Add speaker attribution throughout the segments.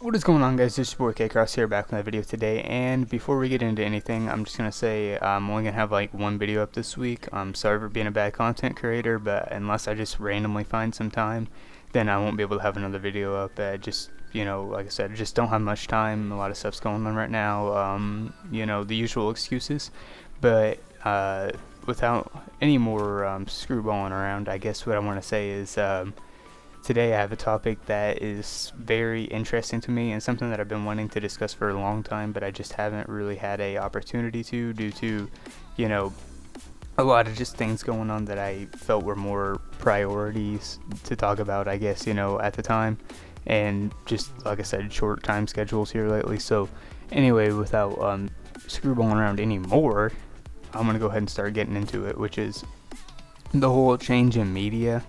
Speaker 1: What is going on, guys? This is your boy K-Cross here, back with a video today. And before we get into anything, I'm just gonna say I'm only gonna have like one video up this week. I'm sorry for being a bad content creator, but unless I just randomly find some time, then I won't be able to have another video up. Just like I said, I just don't have much time. A lot of stuff's going on right now. The usual excuses. But without any more screwballing around, I guess what I want to say is. Today I have a topic that is very interesting to me and something that I've been wanting to discuss for a long time, but I just haven't really had a opportunity to due to, a lot of just things going on that I felt were more priorities to talk about, I guess, at the time. And just, like I said, short time schedules here lately. So anyway, without screwballing around anymore, I'm going to go ahead and start getting into it, which is the whole change in media.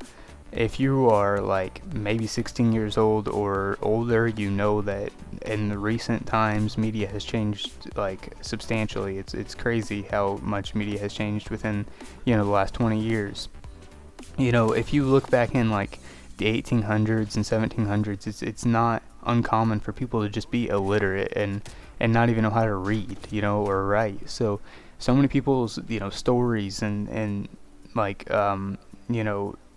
Speaker 1: If you are like maybe 16 years old or older, you know that in the recent times media has changed like substantially. It's crazy how much media has changed within the last 20 years. If you look back in like the 1800s and 1700s, it's not uncommon for people to just be illiterate and not even know how to read, or write. So many people's stories and like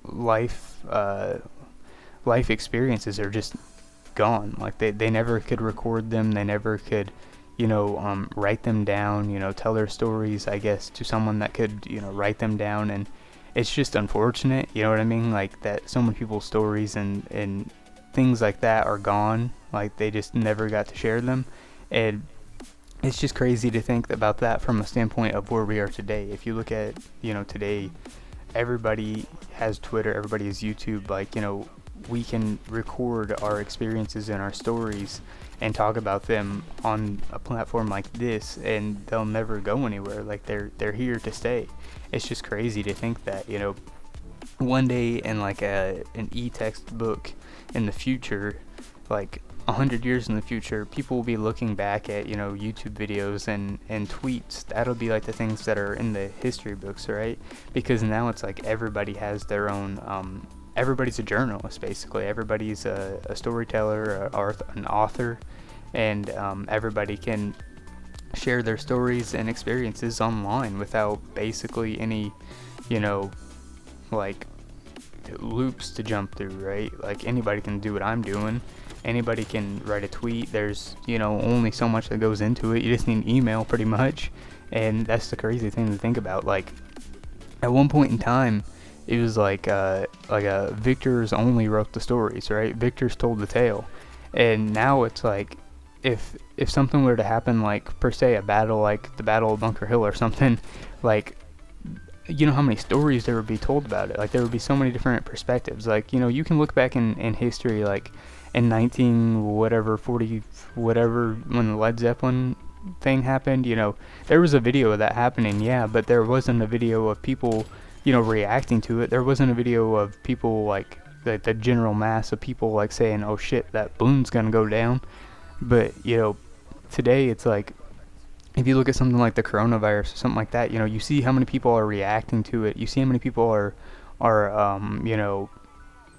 Speaker 1: life life experiences are just gone. Like they never could record them, they never could write them down, tell their stories, I guess, to someone that could write them down. And it's just unfortunate, you know what I mean, like that so many people's stories and things like that are gone, like they just never got to share them. And it's just crazy to think about that from a standpoint of where we are today. If you look at today, everybody has Twitter, everybody has YouTube. Like, we can record our experiences and our stories and talk about them on a platform like this, and they'll never go anywhere. Like they're here to stay. It's just crazy to think that one day in like an e-text book in the future, like 100 years in the future, people will be looking back at YouTube videos and tweets. That'll be like the things that are in the history books, right? Because now it's like everybody has their own everybody's a journalist, basically. Everybody's a storyteller, an author, and everybody can share their stories and experiences online without basically any like loops to jump through, right? Like anybody can do what I'm doing. Anybody can write a tweet. There's only so much that goes into it. You just need an email, pretty much. And that's the crazy thing to think about. Like at one point in time, it was like Victor's only wrote the stories, right? Victor's told the tale. And now it's like if something were to happen, like per se a battle like the Battle of Bunker Hill or something, like how many stories there would be told about it. Like there would be so many different perspectives. Like you can look back in history, like in 40 whatever, when the Led Zeppelin thing happened, there was a video of that happening, yeah, but there wasn't a video of people reacting to it. There wasn't a video of people, like the general mass of people, like saying, oh shit, that balloon's gonna go down. But today it's like, if you look at something like the coronavirus or something like that, you see how many people are reacting to it. You see how many people are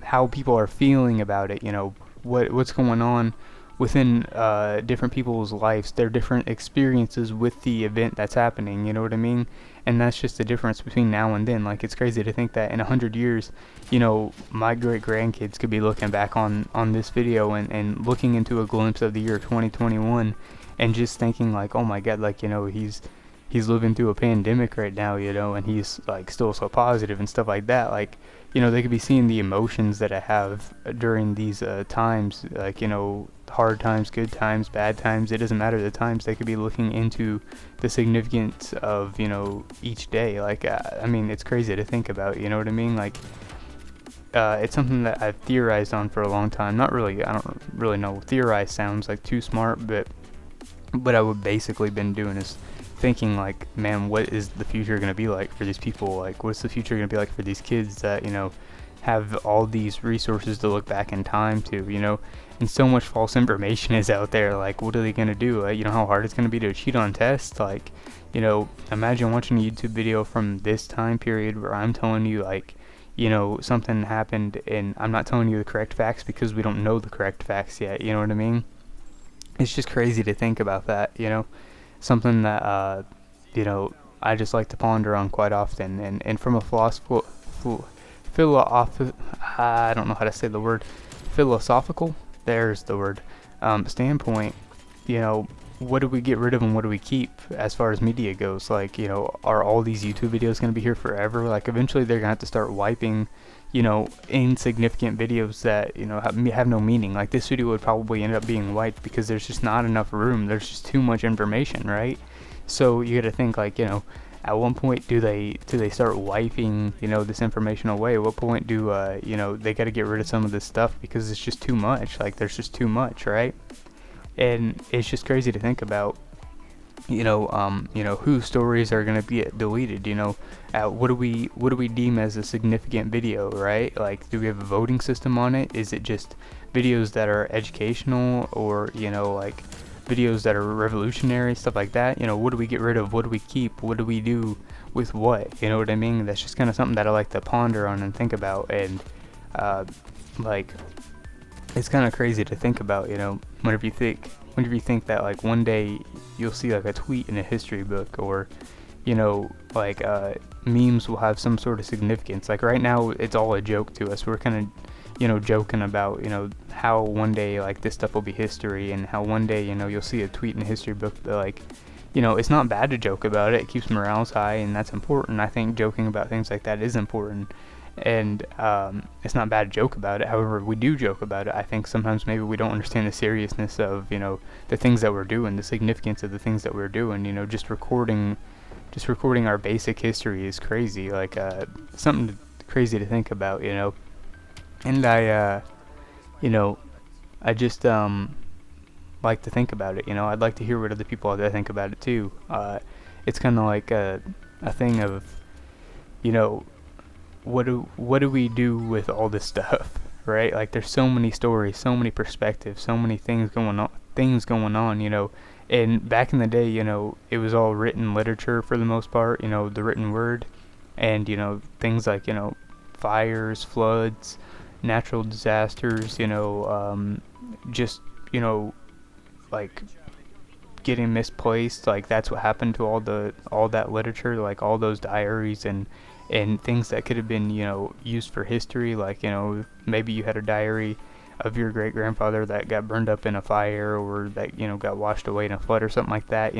Speaker 1: how people are feeling about it. What's going on within different people's lives, their different experiences with the event that's happening. You know what I mean? And that's just the difference between now and then. Like, it's crazy to think that in 100 years, my great grandkids could be looking back on this video and looking into a glimpse of the year 2021 and just thinking like, oh my god, like he's living through a pandemic right now, and he's like still so positive and stuff like that. Like, they could be seeing the emotions that I have during these times, like, hard times, good times, bad times. It doesn't matter the times. They could be looking into the significance of, each day. Like, I mean, it's crazy to think about, you know what I mean? Like, it's something that I've theorized on for a long time. Not really, I don't really know. Theorize sounds like too smart, but what I would basically been doing is thinking like, man, what is the future going to be like for these people? Like, what's the future going to be like for these kids that have all these resources to look back in time to, and so much false information is out there. Like, what are they going to do? How hard it's going to be to cheat on tests. Like, imagine watching a YouTube video from this time period where I'm telling you like, something happened and I'm not telling you the correct facts because we don't know the correct facts yet. You know what I mean? it's just crazy to think about that, something that, I just like to ponder on quite often. And from a I don't know how to say the word, philosophical, there's the word, standpoint, you know, what do we get rid of and what do we keep as far as media goes? Like, are all these YouTube videos going to be here forever? Like, eventually they're going to have to start wiping, insignificant videos that, have no meaning. Like, this video would probably end up being wiped because there's just not enough room. There's just too much information, right? So you got to think, like, at one point do they start wiping, this information away? At what point do, they got to get rid of some of this stuff because it's just too much? Like, there's just too much, right? And it's just crazy to think about, whose stories are going to get deleted. What do we deem as a significant video, right? Like, do we have a voting system on it? Is it just videos that are educational, or like videos that are revolutionary, stuff like that? What do we get rid of? What do we keep? What do we do with what? You know what I mean? That's just kind of something that I like to ponder on and think about. And like, it's kind of crazy to think about, whenever you think that, like, one day you'll see like a tweet in a history book, or like memes will have some sort of significance. Like, right now it's all a joke to us. We're kind of joking about how one day, like, this stuff will be history, and how one day you'll see a tweet in a history book. But, like, it's not bad to joke about it. It keeps morale high, and that's important. I think joking about things like that is important. And it's not bad to joke about it. However, we do joke about it. I think sometimes maybe we don't understand the seriousness of the things that we're doing, the significance of the things that we're doing. Just recording our basic history is crazy. Like, something crazy to think about. And I just like to think about it. I'd like to hear what other people out there think about it too. It's kind of like a thing of, what do we do with all this stuff, right? Like, there's so many stories, so many perspectives, so many things going on. And back in the day, it was all written literature for the most part, the written word, and things like fires, floods, natural disasters, just like getting misplaced. Like, that's what happened to all that literature, like all those diaries and things that could have been used for history. Like, maybe you had a diary of your great grandfather that got burned up in a fire, or that got washed away in a flood or something like that.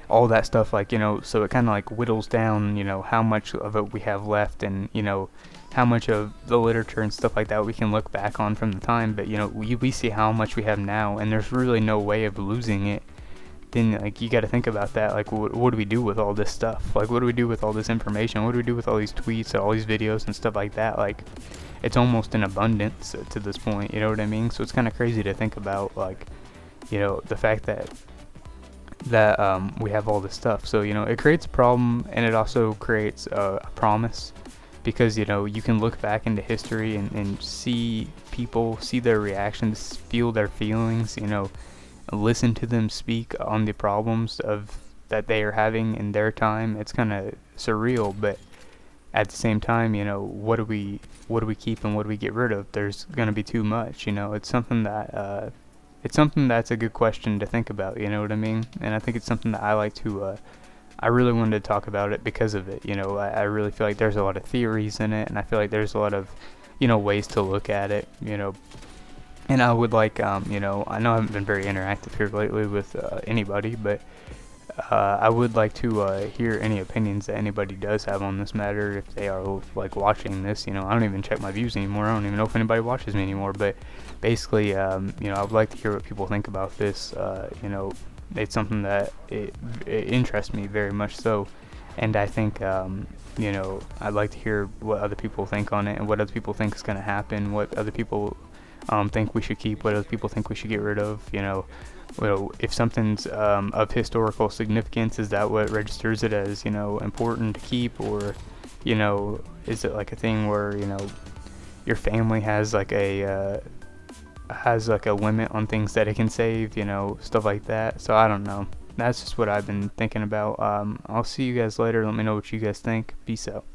Speaker 1: All that stuff, like, so it kind of like whittles down how much of it we have left, and how much of the literature and stuff like that we can look back on from the time. But we see how much we have now, and there's really no way of losing it. Then, like, you got to think about that. Like, what do we do with all this stuff? Like, what do we do with all this information? What do we do with all these tweets and all these videos and stuff like that? Like, it's almost in abundance to this point, you know what I mean? So it's kind of crazy to think about, like, the fact that we have all this stuff. So it creates a problem, and it also creates a promise, because you can look back into history and see people, see their reactions, feel their feelings, listen to them speak on the problems that they are having in their time. It's kind of surreal, but at the same time, what do we keep and what do we get rid of? There's gonna be too much. It's something that's a good question to think about. You know what I mean? And I think it's something that I like to. I really wanted to talk about it because of it. I really feel like there's a lot of theories in it, and I feel like there's a lot of ways to look at it. And I would like, I know I haven't been very interactive here lately with anybody, but I would like to hear any opinions that anybody does have on this matter, if they are, like, watching this. I don't even check my views anymore. I don't even know if anybody watches me anymore. But basically, I would like to hear what people think about this. It's something that it interests me very much so. And I think, I'd like to hear what other people think on it, and what other people think is going to happen, what other people think we should keep, what other people think we should get rid of. If something's of historical significance, is that what registers it as important to keep? Or is it like a thing where your family has like a limit on things that it can save, stuff like that. So I don't know, that's just what I've been thinking about. I'll see you guys later. Let me know what you guys think. Peace out.